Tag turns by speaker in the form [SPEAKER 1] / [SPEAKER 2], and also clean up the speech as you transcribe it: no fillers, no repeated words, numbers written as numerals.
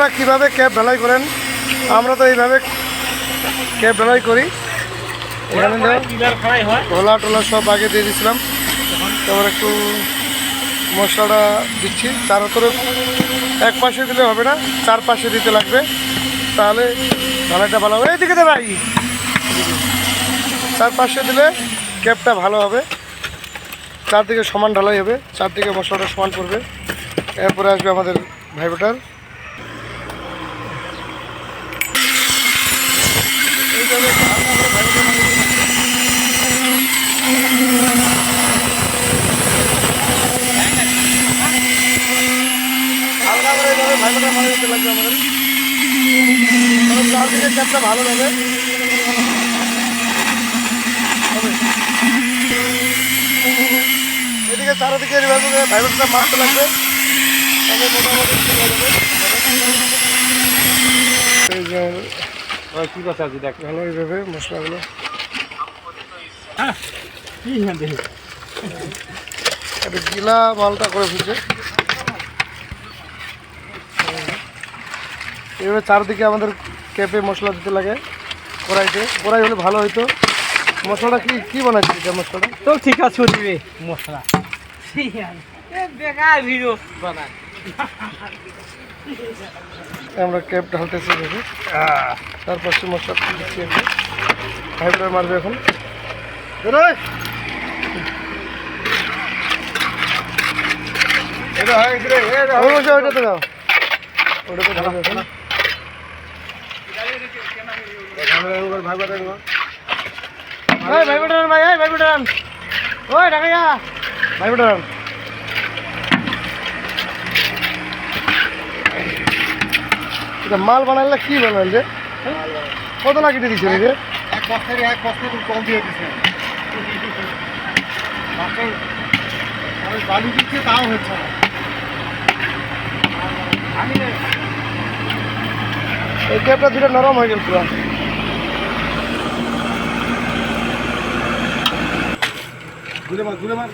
[SPEAKER 1] আপনারা কীভাবে ক্যাপ ঢালাই করেন? আমরা তো এইভাবে ক্যাপ ঢালাই করি। এখানে ঢোলা টোলা সব আগে দিয়ে দিয়েছিলাম, তারপর একটু মশলাটা দিচ্ছি। চার তরফ এক পাশে দিলে হবে না, চার পাশে দিতে লাগবে, তাহলে ঢালাইটা ভালো হবে। এইদিকে দে ভাই, চার পাশে দিলে ক্যাপটা ভালো হবে, চারদিকে সমান ঢালাই হবে, চারদিকে মশলাটা সমান পড়বে। এরপরে আসবে আমাদের ভাইবোটার। হালকা করে এইভাবে ভাইবোটার মানে দিতে লাগবে আমাদের, চারদিকে ক্যাপটা ভালো হবে। এদিকে চারদিকে ভাইবোটাটা মারতে লাগবে, তবে মোটামুটি ঠিক হয়ে যাবে। এই যে
[SPEAKER 2] কি কথা আছে দেখ
[SPEAKER 1] ভালো এইভাবে মশলাগুলো একটা গিলা মালটা করে ফেলছে। এইভাবে চারদিকে আমাদের ক্যাপে মশলা দিতে লাগে, কড়াইতে। কড়াই হলে ভালো হইতো। মশলাটা কি বানাচ্ছি এটা? মশলাটা
[SPEAKER 2] তো ঠিক আছে দিবে মশলা বেকার ভিডিও বানা।
[SPEAKER 1] আমরা ক্যাপ ঢালতেছি দেখে, তার পাশে মশলা দিচ্ছি। ভাইবোটার মারবে এখন। ওইটাতে যাও, ওটাতে ঢালবে এখন। ভাইবোটার ভাই, ভাইবোটার ওই ঢাকাইয়া ভাইবোটার। এটা মাল বানাইলে কি বানাইল রে? কত না কেটে দিচ্ছে রে?
[SPEAKER 2] এক বস্তা কম দিয়ে দিচ্ছে, বালু দিচ্ছে তাও হচ্ছে না।
[SPEAKER 1] এই ক্যাপটা দুটো নরম হয়ে গেল পুরো।
[SPEAKER 2] ঘুরে মার